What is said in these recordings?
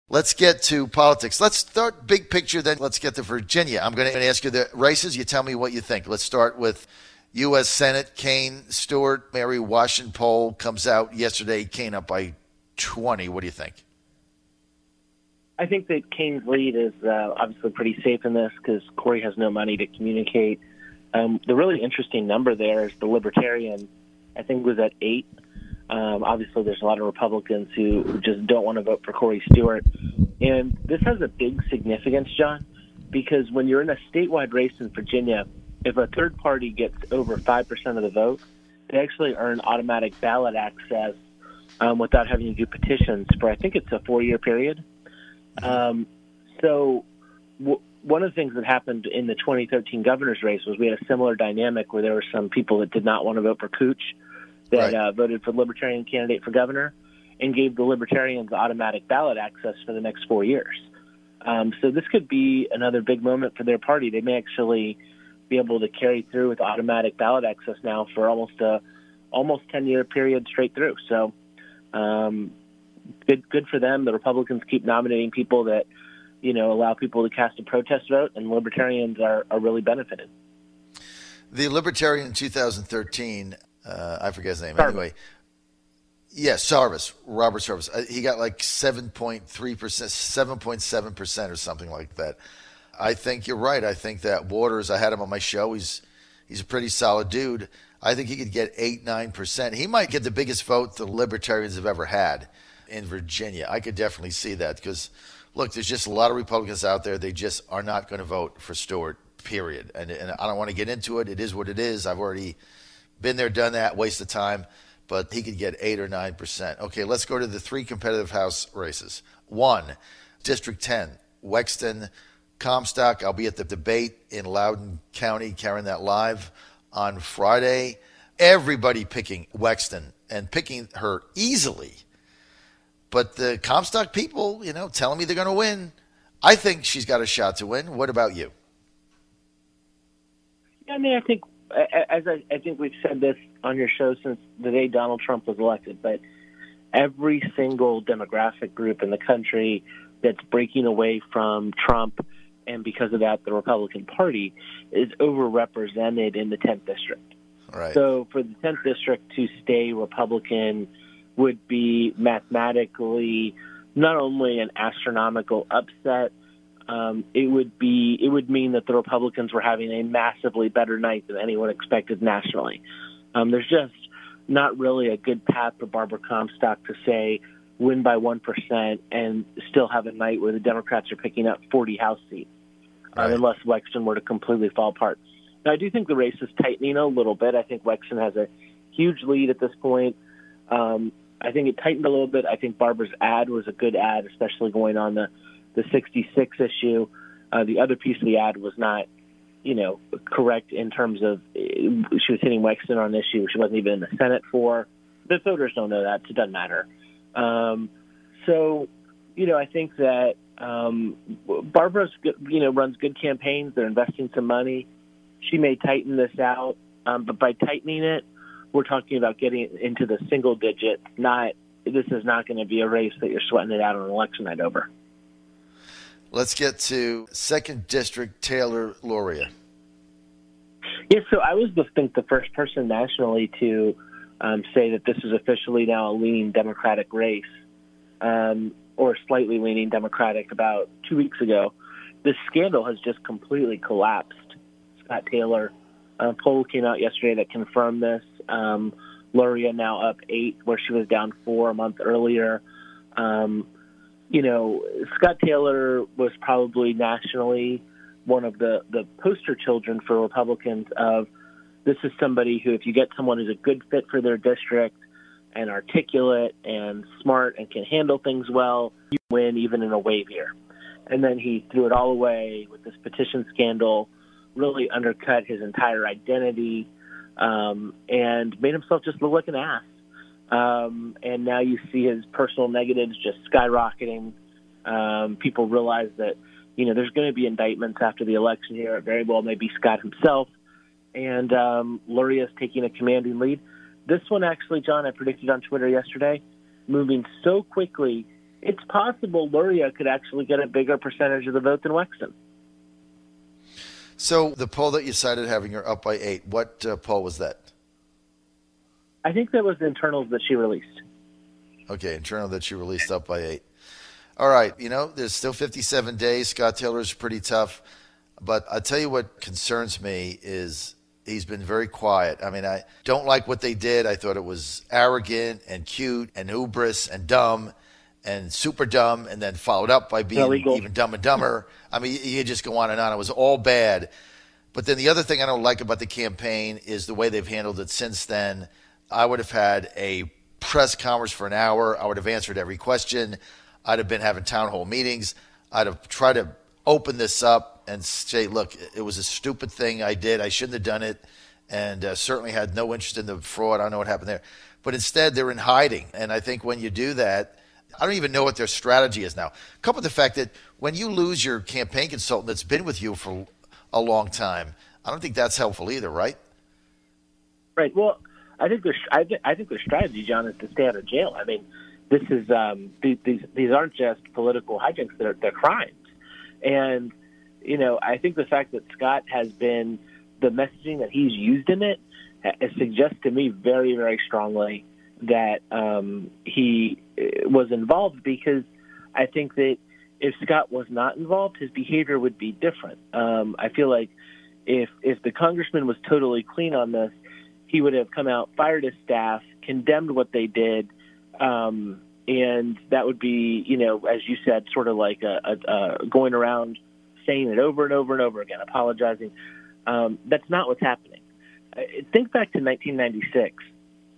Let's get to politics. Let's start big picture, then let's get to Virginia. I'm going to ask you the races. You tell me what you think. Let's start with U.S. Senate. Kane Stewart, Mary Washington poll comes out yesterday. Kane up by 20. What do you think? I think that Kane's lead is obviously pretty safe in this because Corey has no money to communicate. The really interesting number there is the Libertarian, I think, was at 8. Obviously, there's a lot of Republicans who just don't want to vote for Corey Stewart. And this has a big significance, John, because when you're in a statewide race in Virginia, if a third party gets over 5% of the vote, they actually earn automatic ballot access without having to do petitions for, I think it's a 4-year period. So one of the things that happened in the 2013 governor's race was we had a similar dynamic where there were some people that did not want to vote for Cooch that voted for the Libertarian candidate for governor and gave the Libertarians automatic ballot access for the next 4 years. So this could be another big moment for their party. They may actually be able to carry through with automatic ballot access now for almost 10-year period straight through. So good for them. The Republicans keep nominating people that, allow people to cast a protest vote, and Libertarians are really benefited. The Libertarian in 2013, I forget his name. Sarvis. Anyway, Sarvis, Robert Sarvis. He got like 7.3%, 7.7% or something like that. I think you're right. I think that Waters, I had him on my show. He's a pretty solid dude. I think he could get 8-9%. He might get the biggest vote the Libertarians have ever had in Virginia. I could definitely see that because, look, there's just a lot of Republicans out there. They just are not going to vote for Stewart, period. And I don't want to get into it. It is what it is. I've already been there, done that, waste of time. But he could get 8 or 9%. Okay, let's go to the 3 competitive House races. 1, District 10, Wexton, Comstock. I'll be at the debate in Loudoun County, carrying that live on Friday. Everybody picking Wexton and picking her easily. But the Comstock people, telling me they're going to win. I think she's got a shot to win. What about you? I mean, I think we've said this on your show since the day Donald Trump was elected, but every single demographic group in the country that's breaking away from Trump, and because of that, the Republican Party, is overrepresented in the 10th district. Right. So for the 10th district to stay Republican would be mathematically not only an astronomical upset, it would mean that the Republicans were having a massively better night than anyone expected nationally. There's just not really a good path for Barbara Comstock to say win by 1% and still have a night where the Democrats are picking up 40 House seats, unless Wexton were to completely fall apart. Now, I do think the race is tightening a little bit. I think Wexton has a huge lead at this point. I think it tightened a little bit. I think Barbara's ad was a good ad, especially going on the 66 issue. The other piece of the ad was not, correct in terms of she was hitting Wexton on an issue she wasn't even in the Senate for. The voters don't know that, so it doesn't matter. I think that Barbara's runs good campaigns. They're investing some money. She may tighten this out, but by tightening it, we're talking about getting into the single digit. This is not going to be a race that you're sweating it out on election night over. Let's get to 2nd District, Taylor Loria. Yeah, so I was the first person nationally to say that this is officially now a leaning Democratic race, or slightly leaning Democratic about 2 weeks ago. This scandal has just completely collapsed. Scott Taylor poll came out yesterday that confirmed this. Loria now up 8, where she was down 4 a month earlier. Scott Taylor was probably nationally one of the poster children for Republicans of this is somebody who, if you get someone who's a good fit for their district and articulate and smart and can handle things well, you win even in a wave year. And then he threw it all away with this petition scandal, really undercut his entire identity, and made himself just look like an ass. And now you see his personal negatives just skyrocketing. People realize that, there's going to be indictments after the election here. It very well may be Scott himself. And Luria's taking a commanding lead. This one actually, John, I predicted on Twitter yesterday, moving so quickly, it's possible Luria could actually get a bigger percentage of the vote than Wexton. So the poll that you cited having her up by 8, what poll was that? I think that was the internals that she released. Okay, internal that she released up by 8. All right, there's still 57 days. Scott Taylor's pretty tough. But I'll tell you what concerns me is he's been very quiet. I mean, I don't like what they did. I thought it was arrogant and cute and hubris and dumb and super dumb, and then followed up by being illegal. Even Dumb and Dumber. I mean, you just go on and on. It was all bad. But then the other thing I don't like about the campaign is the way they've handled it since then. I would have had a press conference for an hour. I would have answered every question. I'd have been having town hall meetings. I'd have tried to open this up and say, look, it was a stupid thing I did. I shouldn't have done it, and certainly had no interest in the fraud. I don't know what happened there. But instead, they're in hiding. And I think when you do that, I don't even know what their strategy is now. Coupled with the fact that when you lose your campaign consultant that's been with you for a long time, I don't think that's helpful either, right? Right. Well, I think their strategy, John, is to stay out of jail. I mean, this is these aren't just political hijinks; they're crimes. And I think the fact that Scott has been the messaging that he's used in it suggests to me very, very strongly that he was involved, because I think that if Scott was not involved, his behavior would be different. I feel like if the congressman was totally clean on this, he would have come out, fired his staff, condemned what they did, and that would be, as you said, sort of like a going around saying it over and over and over again, apologizing. That's not what's happening. Think back to 1996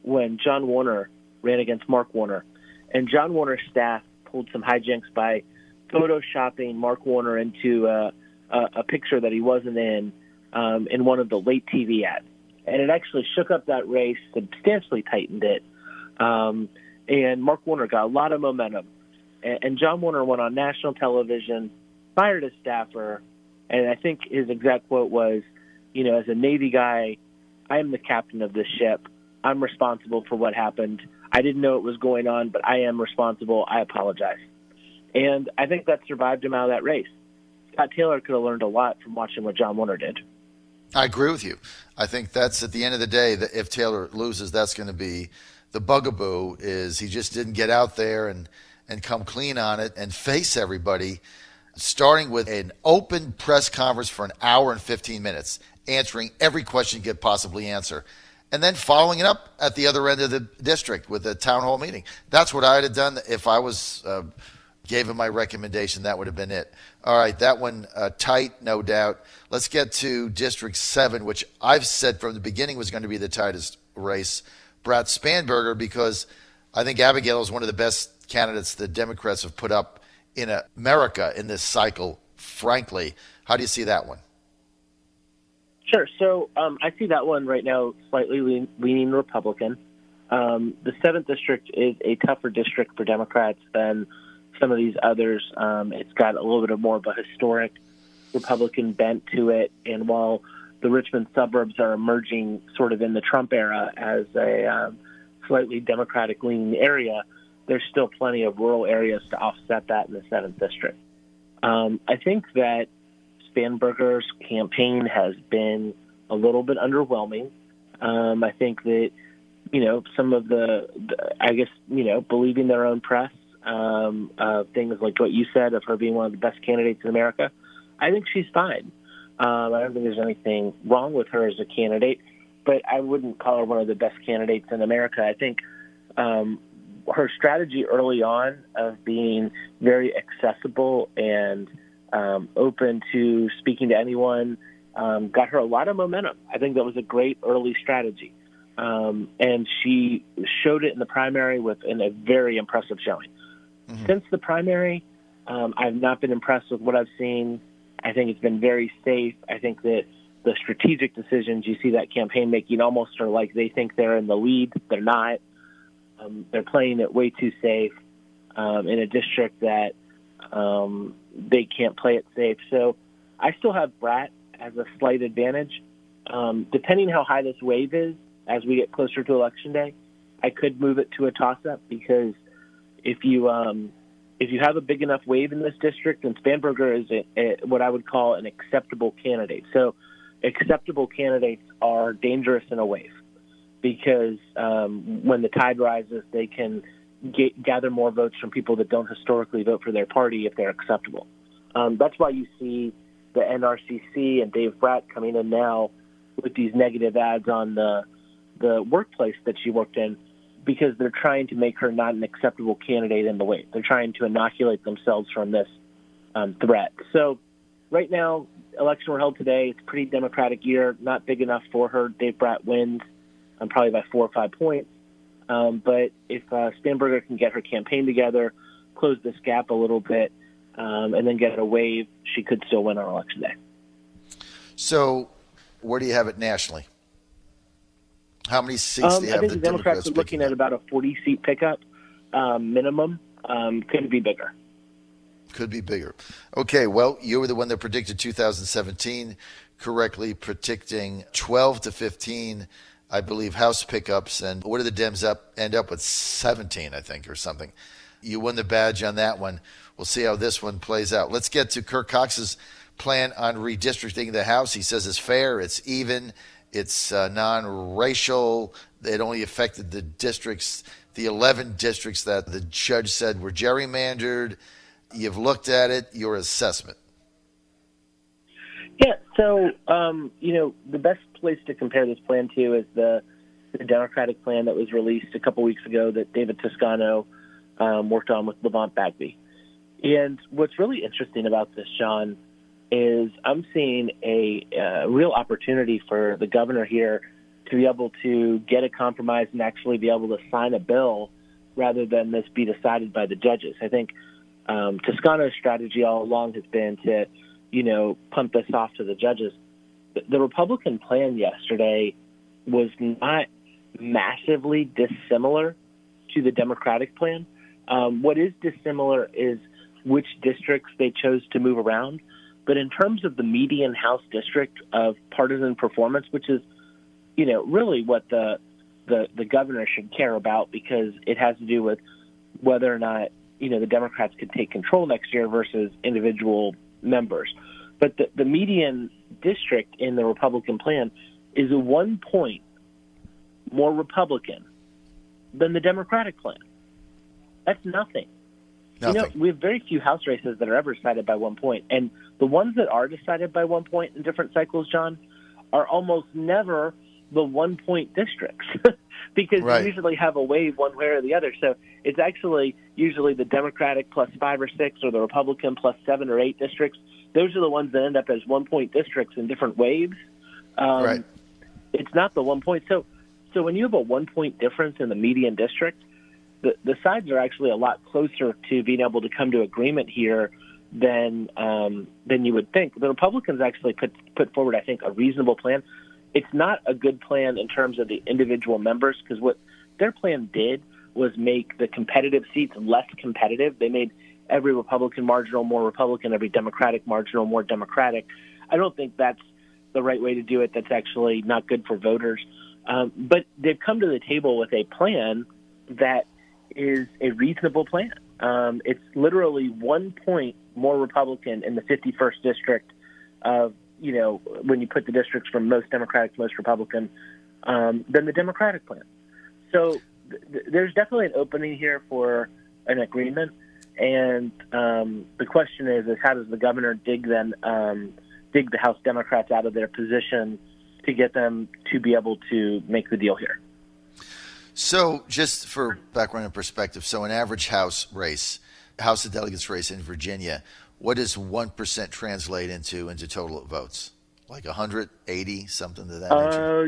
when John Warner ran against Mark Warner, and John Warner's staff pulled some hijinks by photoshopping Mark Warner into a picture that he wasn't in one of the late TV ads. And it actually shook up that race, substantially tightened it. And Mark Warner got a lot of momentum. And John Warner went on national television, fired his staffer, and I think his exact quote was, as a Navy guy, I am the captain of this ship. I'm responsible for what happened. I didn't know it was going on, but I am responsible. I apologize. And I think that survived him out of that race. Scott Taylor could have learned a lot from watching what John Warner did. I agree with you. I think that's, at the end of the day, that if Taylor loses, that's going to be the bugaboo, is he just didn't get out there and come clean on it and face everybody, starting with an open press conference for an hour and 15 minutes, answering every question he could possibly answer, and then following it up at the other end of the district with a town hall meeting. That's what I'd have done if I was gave him my recommendation. That would have been it. All right, that one tight, no doubt. Let's get to District 7, which I've said from the beginning was going to be the tightest race. Brat Spanberger, because I think Abigail is one of the best candidates the Democrats have put up in America in this cycle, frankly. How do you see that one? Sure. So I see that one right now slightly leaning Republican. The 7th district is a tougher district for Democrats than some of these others. It's got a little bit more of a historic Republican bent to it. And while the Richmond suburbs are emerging sort of in the Trump era as a slightly Democratic-leaning area, there's still plenty of rural areas to offset that in the 7th district. I think that Spanberger's campaign has been a little bit underwhelming. I think that, some of the I guess, believing their own press, things like what you said of her being one of the best candidates in America, I think she's fine. I don't think there's anything wrong with her as a candidate, but I wouldn't call her one of the best candidates in America. I think her strategy early on of being very accessible and open to speaking to anyone got her a lot of momentum. I think that was a great early strategy. And she showed it in the primary in a very impressive showing. Mm-hmm. Since the primary, I've not been impressed with what I've seen. I think it's been very safe. I think that the strategic decisions you see that campaign making almost are like they think they're in the lead. They're not. They're playing it way too safe in a district that they can't play it safe. So I still have Brat as a slight advantage. Depending how high this wave is as we get closer to Election Day, I could move it to a toss-up, because if you if you have a big enough wave in this district, then Spanberger is what I would call an acceptable candidate. So acceptable candidates are dangerous in a wave because when the tide rises, they can gather more votes from people that don't historically vote for their party if they're acceptable. That's why you see the NRCC and Dave Brat coming in now with these negative ads on the workplace that she worked in, because they're trying to make her not an acceptable candidate in the wave. They're trying to inoculate themselves from this threat. So right now, election were held today. It's a pretty Democratic year, not big enough for her. Dave Brat wins probably by 4 or 5 points. But if Spanberger can get her campaign together, close this gap a little bit, and then get a wave, she could still win on election day. So where do you have it nationally? How many seats do you have? I think the Democrats are looking at about a 40-seat pickup minimum. Could be bigger. Could be bigger. Okay, well, you were the one that predicted 2017 correctly, predicting 12 to 15, I believe, House pickups. And what did the Dems end up with? 17, I think, or something. You won the badge on that one. We'll see how this one plays out. Let's get to Kirk Cox's plan on redistricting the House. He says it's fair, it's even, it's non-racial. It only affected the districts, the 11 districts that the judge said were gerrymandered. You've looked at it, your assessment. Yeah, so, the best place to compare this plan to is the Democratic plan that was released a couple weeks ago that David Toscano worked on with Lavont Bagby. And what's really interesting about this, John, is I'm seeing a real opportunity for the governor here to be able to get a compromise and actually be able to sign a bill rather than this be decided by the judges. I think Toscano's strategy all along has been to, pump this off to the judges. The Republican plan yesterday was not massively dissimilar to the Democratic plan. What is dissimilar is which districts they chose to move around. But in terms of the median House district of partisan performance, which is, really what the governor should care about, because it has to do with whether or not, the Democrats could take control next year versus individual members. But the median district in the Republican plan is 1 point more Republican than the Democratic plan. That's nothing. We have very few House races that are ever decided by 1 point. And the ones that are decided by 1 point in different cycles, John, are almost never the 1 point districts because you usually have a wave one way or the other. So it's actually usually the Democratic plus 5 or 6 or the Republican plus 7 or 8 districts. Those are the ones that end up as 1 point districts in different waves. It's not the 1 point. So when you have a 1 point difference in the median district, the sides are actually a lot closer to being able to come to agreement here than you would think. The Republicans actually put forward, I think, a reasonable plan. It's not a good plan in terms of the individual members, because what their plan did was make the competitive seats less competitive. They made every Republican marginal more Republican, every Democratic marginal more Democratic. I don't think that's the right way to do it. That's actually not good for voters. But they've come to the table with a plan that is a reasonable plan. It's literally 1 point more Republican in the 51st district of, when you put the districts from most Democratic to most Republican, than the Democratic plan. So there's definitely an opening here for an agreement. And the question is how does the governor dig the House Democrats out of their position to get them to be able to make the deal here? So just for background and perspective, so an average House of Delegates race in Virginia, what does 1% translate into total votes? Like 180, something to that nature?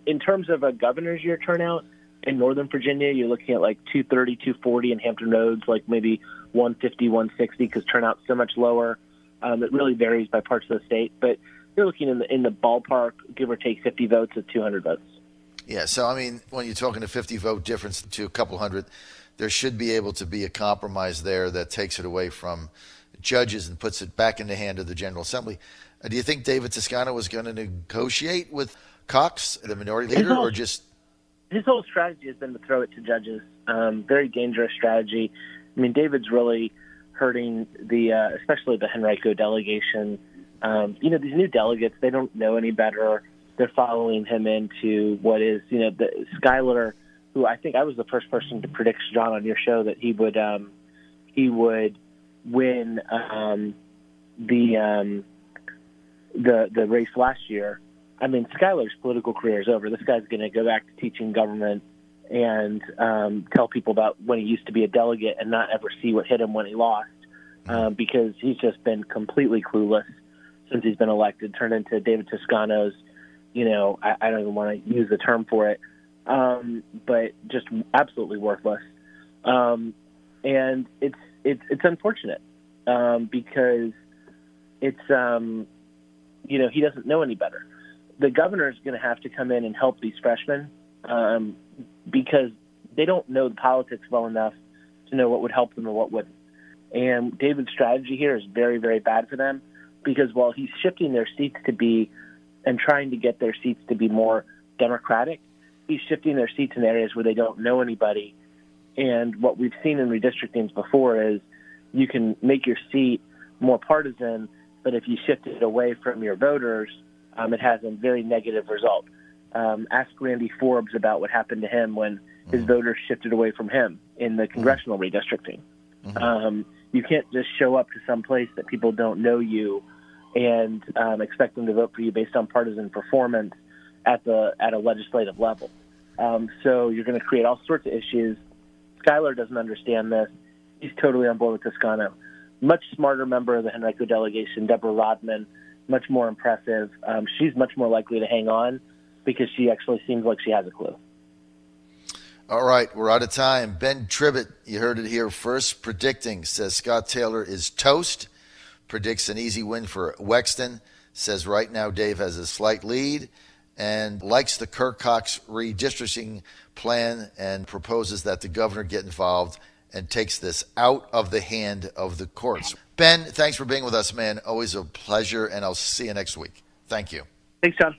In terms of a governor's year turnout, in Northern Virginia, you're looking at like 230, 240. In Hampton Roads, like maybe 150, 160, because turnout's so much lower. It really varies by parts of the state. But you're looking in the ballpark, give or take 50 votes of 200 votes. Yeah, so, I mean, when you're talking a 50-vote difference to a couple hundred, there should be able to be a compromise there that takes it away from judges and puts it back in the hand of the General Assembly. Do you think David Toscano was going to negotiate with Cox, the minority leader, or just... His whole strategy has been to throw it to judges. Very dangerous strategy. I mean, David's really hurting especially the Henrico delegation. These new delegates, they don't know any better. They're following him into what is, the Schuyler, who I think I was the first person to predict, John, on your show that he would win the race last year. I mean, Schuyler's political career is over. This guy's going to go back to teaching government and tell people about when he used to be a delegate and not ever see what hit him when he lost, because he's just been completely clueless since he's been elected, turned into David Toscano's, I don't even want to use the term for it, but just absolutely worthless. And it's unfortunate because it's, he doesn't know any better. The governor is going to have to come in and help these freshmen because they don't know the politics well enough to know what would help them and what wouldn't. And David's strategy here is very, very bad for them because while he's shifting their seats to be and trying to get their seats to be more Democratic, he's shifting their seats in areas where they don't know anybody. And what we've seen in redistrictings before is you can make your seat more partisan, but if you shift it away from your voters, it has a very negative result. Ask Randy Forbes about what happened to him when his voters shifted away from him in the congressional redistricting. You can't just show up to some place that people don't know you and expect them to vote for you based on partisan performance at a legislative level. So you're going to create all sorts of issues. Schuyler doesn't understand this. He's totally on board with Toscano. Much smarter member of the Henrico delegation, Deborah Rodman, much more impressive. She's much more likely to hang on because she actually seems like she has a clue. All right, we're out of time. Ben Tribbett, you heard it here first, predicting, says Scott Taylor is toast, predicts an easy win for Wexton, says right now Dave has a slight lead, and likes the Kirk Cox redistricting plan and proposes that the governor get involved and takes this out of the hand of the courts. Ben, thanks for being with us, man. Always a pleasure, and I'll see you next week. Thank you. Thanks, John.